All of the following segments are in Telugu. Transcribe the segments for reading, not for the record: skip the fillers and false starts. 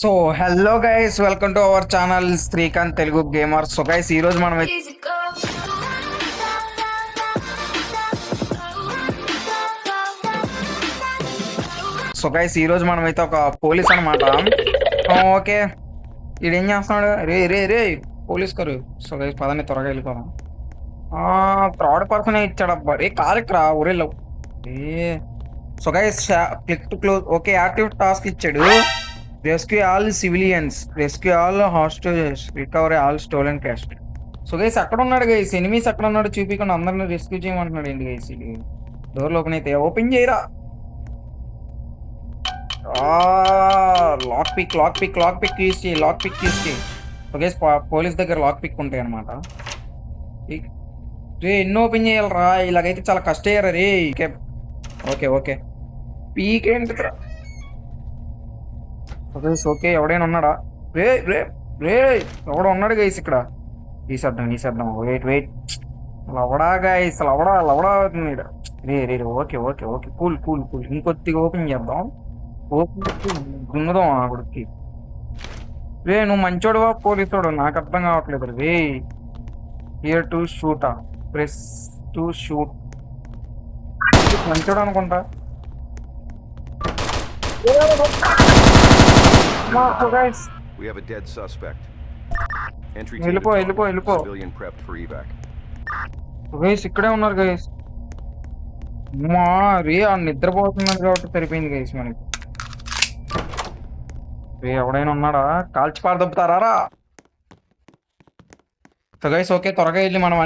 So hello guys, welcome to our channel Srikanth Telugu gamer. So guys ఈ రోజు మనం అయితే ఒక పోలీస్ అనమాట. ఓకే, ఈడేం చేస్తున్నాడు? రే రే రే పోలీస్ గారు. సో గైస్ పదండి త్వరగా వెళ్ళిపోదాం. థర్డ్ పర్సన్ ఇచ్చాడబ్బా. రే కారెక్రా ఊరేళ్ళు. ఏ so guys click to close. Okay, active task ఇచ్చాడు. Rescue all civilians, rescue all hostages, recovery all stolen cash. So guys అక్కడ ఉన్నాడు గైస్, ఎనిమీస్ అక్కడ ఉన్నాడు చూపించకుండా అందరిని రెస్క్యూ చేయమంటున్నాడు ఏంటి గైస్. ఇది డోర్లు ఓపెన్ అయితే ఓపెన్ చేయరా. Lock pick lock pick lock pick use చేయి, లాక్ పిక్ యూస్ చేయి. సో గైస్ పోలీస్ దగ్గర లాక్ పిక్ ఉంటాయి అనమాట. రే ఎన్నో ఓపెన్ చేయాలరా, ఇలాగైతే చాలా కష్టయ్యారా రే. ఓకే ఓకే పీకేంటి. ఓకే ఎవడైనా ఉన్నాడా? రే రే రే ఎవడ ఉన్నాడు గైస్ ఇక్కడ. తీసేద్దాం వెయిట్ వెయిట్. లవడా గైస్, లవడా అవుతుంది. రే రే okay okay okay cool cool cool. ఇంకొద్దిగా ఓపెన్ చేద్దాం. ఓపెన్ దున్నుదాం ఆవిడకి. రే నువ్వు మంచోడువా పోలీసోడు నాకు అర్థం కావట్లేదు రే. Here to shoot, press to shoot. మంచోడు అనుకుంటా. We have a dead suspect. Entry team వెళ్ళిపో. civilian prepped for evac. Guys ఇక్కడే ఉన్నారు గైస్. మా రే ఆ నిద్రపోతున్నారు కాబట్టి సరిపోయింది గైస్ మనకి. రే ఎవడైనా ఉన్నాడా? కాల్చి పారదొబ్బుతారా? సో గైస్ ఓకే త్వరగా వెళ్ళి మనం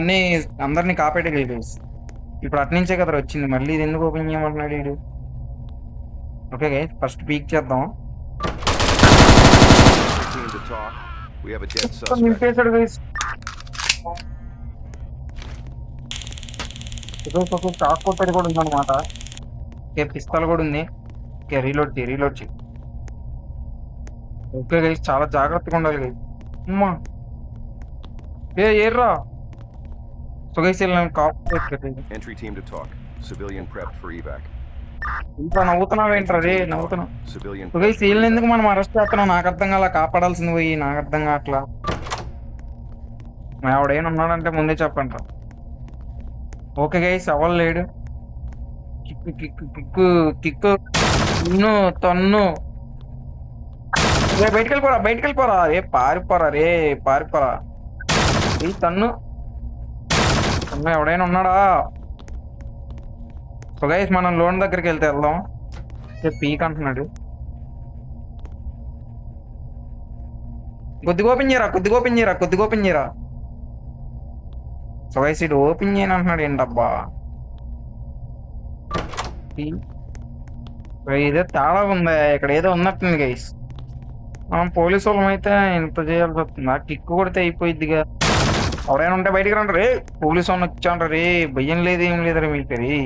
అందరినీ కాపాడే గైస్. ఇప్పుడు అట్నుంచే కదా వచ్చింది, మళ్ళీ ఇది ఎందుకు ఓపెన్ చేయమంటున్నాడు వీడు. ఓకే గైస్ ఫస్ట్ పీక్ చేద్దాం. We have a dead suspect. నింపేశాడు గైస్. చాక్కోటరి కూడా ఉందన్నమాట. ఓకే పిస్తల్ కూడా ఉంది. ఓకే రీలోడ్ చేయి. ఓకే గైస్ చాలా జాగ్రత్తగా ఉండాలి గైస్. అమ్మా ఏర్రా. So guys Entry team to talk. Civilian prepped for evac. ఇంకా నవ్వుతున్నావేంట్రా రే? నవ్వుతున్నావు. Civilian. సో గైస్ వీళ్ళని ఎందుకు మనం అరెస్ట్ చేస్తున్నాం నాకు అర్థం కాల. కాపాడాల్సింది పోయి నాకు అర్థం కావట్లా. ఆవిడేనా ఉన్నాడంటే ముందే చెప్పండి. ఓకే గైస్ ఎవరు లేడు. కిక్కు కిక్కు కిక్కు కిక్కు తన్ను తన్ను. రే బయటికి వెళ్ళిపోరా రే. పారిపోరా ఈ తన్ను. ఎవడైనా ఉన్నాడా? సో గైస్ మనం లోన్ దగ్గరికి వెళ్దాం. పీక్ అంటున్నాడు. కొద్దిగా ఓపెన్ చేయరా. సో గైస్ ఇటు ఓపెన్ చేయను అంటున్నాడు ఏంటబ్బా. ఇదే తేడా ఉందా ఇక్కడ, ఏదో ఉన్నట్టుంది గైస్. మనం పోలీసు వాళ్ళం అయితే ఇంత చేయాల్సి వస్తుందా? కిక్ కొడితే అయిపోయిద్దిగా. ఎవరైనా ఉంటే బయటికి రండి రే. పోలీసు వాళ్ళని వచ్చాంటారు రే. భయం లేదు ఏం లేదరే మీకు రే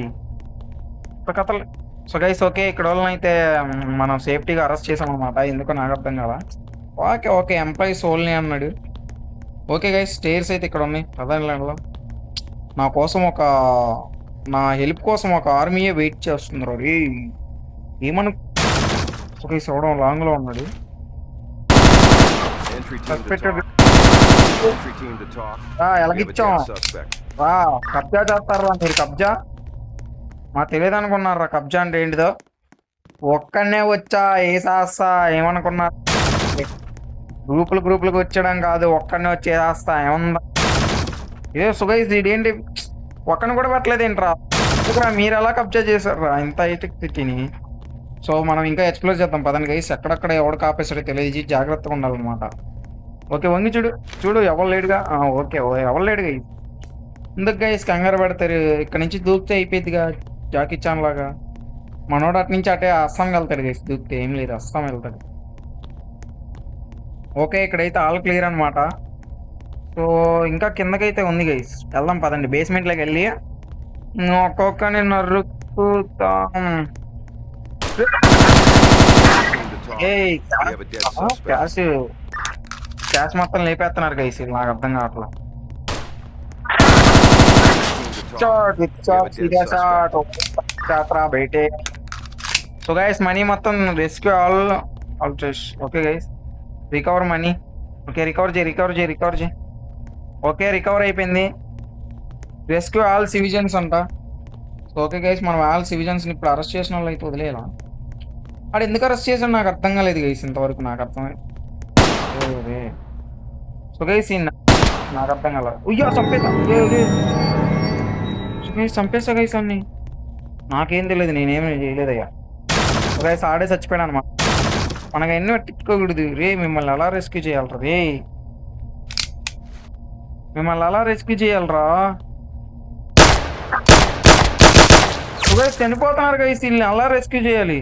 కథలు. సో గైస్ ఓకే ఇక్కడ వాళ్ళని అయితే మనం సేఫ్టీగా అరెస్ట్ చేసాం అనమాట. ఎందుకో నాకు అర్థం కదా. ఓకే ఎంప్లాయీస్ ఓన్లీ అన్నాడు. ఓకే గైస్ స్టేర్స్ అయితే ఇక్కడ ఉన్నాయి. పదంలో నా హెల్ప్ కోసం ఒక ఆర్మీయే వెయిట్ చేస్తున్నారు రే. ఏమను. ఓకే చూడడం లాంగ్ లో ఉన్నాడు. ఎలాగిచ్చాం కబ్జా చేస్తారా మీరు? కబ్జా మా తెలియదు అనుకున్నారా? కబ్జా అంటే ఏంటిదో. ఒక్కడనే వచ్చా వేసేస్తా ఏమనుకున్నారు? గ్రూపులకు వచ్చాడం కాదు, ఒక్కడనే వచ్చి వేసేస్తా ఏమన్నా. ఇదే సుగైస్ ఇదేంటి ఒక్కని కూడా పెట్టలేదు ఏంట్రా? మీరు ఎలా కబ్జా చేశారా ఇంత హైటెక్ సిటీని? సో మనం ఇంకా ఎక్స్ప్లోర్ చేద్దాం పదండి గైస్. ఎక్కడెక్కడ ఎవడు కాపేసాడో తెలియదు, జాగ్రత్తగా ఉండాలన్నమాట. ఓకే వంగి చూడు ఎవరు లేడుగా. ఓకే ఎవరు లేడు గైస్. ఎందుకు గైస్ కంగారు పెడతారు? ఇక్కడ నుంచి దూకితే అయిపోయిందిగా జాకీ చాన్ లాగా. మనోడు అటు నుంచి అటే అస్సాం వెళ్తాడు గైస్. దూకితే ఏం లేదు అస్సాం వెళ్తాడు. ఓకే ఇక్కడైతే ఆల్ క్లియర్ అనమాట. సో ఇంకా కిందకైతే ఉంది గైస్, వెళ్దాం పదండి. బేస్మెంట్లోకి వెళ్ళి ఒక్కొక్కని నరుకుతాం. క్యాష్ మొత్తం లేపేస్తున్నారు గైస్, నాకు అర్థం కావట్లా. బయటే. సో గైస్ మనీ మొత్తం రెస్క్యూ ఆల్ ఆల్ట్రేష్ okay guys recover money okay recover చేయి ఓకే రికవర్ అయిపోయింది రెస్క్యూ ఆల్ సివిజన్స్ అంట ఓకే గైస్ మనం ఆల్ సివిజన్స్ని ఇప్పుడు అరెస్ట్ చేసిన వాళ్ళు అయితే వదిలేయాలా ఆడు ఎందుకు అరెస్ట్ చేసాడు నాకు అర్థం కాలేదు గైస్ ఇంతవరకు నాకు అర్థమే సో గైస్ నాకు అర్థం కాలేదు ఉయ్యా చంపేసా గైస్ అన్ని నాకేం తెలియదు నేనేమి చేయలేదయ్యా గైస్ ఆడే చచ్చిపోయాడు అనమాట మనకు ఎన్ని పట్టించుకోకూడదు రే మిమ్మల్ని ఎలా రెస్క్యూ చేయాలరా రే మిమ్మల్ని ఎలా రెస్క్యూ చేయాలరా గైస్ చనిపోతున్నారు గైస్ వీళ్ళని ఎలా రెస్క్యూ చేయాలి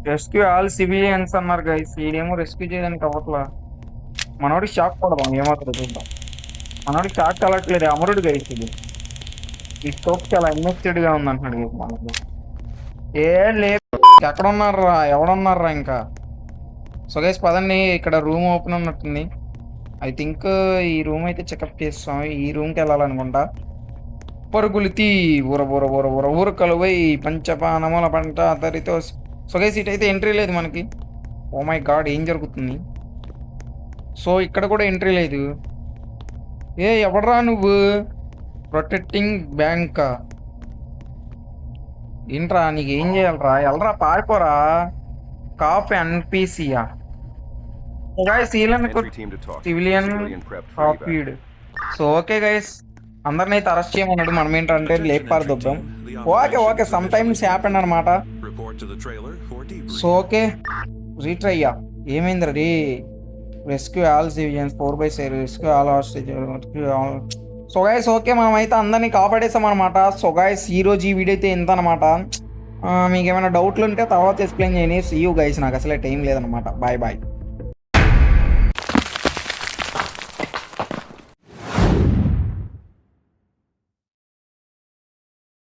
రెస్క్యూ ఆల్ సివిలియన్స్ అన్నారు గైస్ వీడేమో రెస్క్యూ చేయడానికి అవ్వట్లా మనోడికి షాక్ పడదాం ఏమవుతుందో చూద్దాం మనోడికి షాక్ కలగట్లేదు అమరుడు గైస్ ఇది ఈ స్కోప్ చాలా ఇన్వెస్టెడ్ గా ఉంది అంటున్నాడు గైస్ మనకు ఏ లేదు ఎక్కడ ఉన్నారా ఎవడున్నారా ఇంకా సో గైస్ పదండి ఇక్కడ రూమ్ ఓపెన్ ఉన్నట్టుంది ఐ థింక్ ఈ రూమ్ అయితే చెకప్ చేస్తాం ఈ రూమ్కి వెళ్ళాలనుకుంటా పరుగులు తీ ఊర కలువై పంచపానముల పంట అతరితో సో గైస్ ఇటు అయితే ఎంట్రీ లేదు మనకి ఓ మై గాడ్ ఏం జరుగుతుంది సో ఇక్కడ కూడా ఎంట్రీ లేదు ఏ ఎవడరా నువ్వు ప్రొటెక్టింగ్ బ్యాంక్ ఏంట్రా నీకు ఏం చేయాలరా ఎల్రా పారిపోరా కాఫ్ ఎన్పిసియా Entry team to talk. Civilian Civilian prepped for evac. Copied so okay guys అందరిని అయితే అరెస్ట్ చేయమన్నాడు మనం ఏంటంటే లేపారు దొబ్బాం ఓకే సమ్ టైమ్స్ హ్యాపెన్ అనమాట సో ఓకే రీట్రయ్యా ఏమైందిరా రే rescue all civilians 4/6 rescue all hostage so guys okay మనం అయితే అందరినీ కాపాడేసాం అనమాట సో గైస్ ఈ రోజు ఈ వీడియో అయితే ఎంత అనమాట మీకు ఏమైనా డౌట్లు ఉంటే తర్వాత ఎక్స్ప్లెయిన్ చేయని సీ యూ గైస్ నాకు అసలే టైం లేదనమాట బాయ్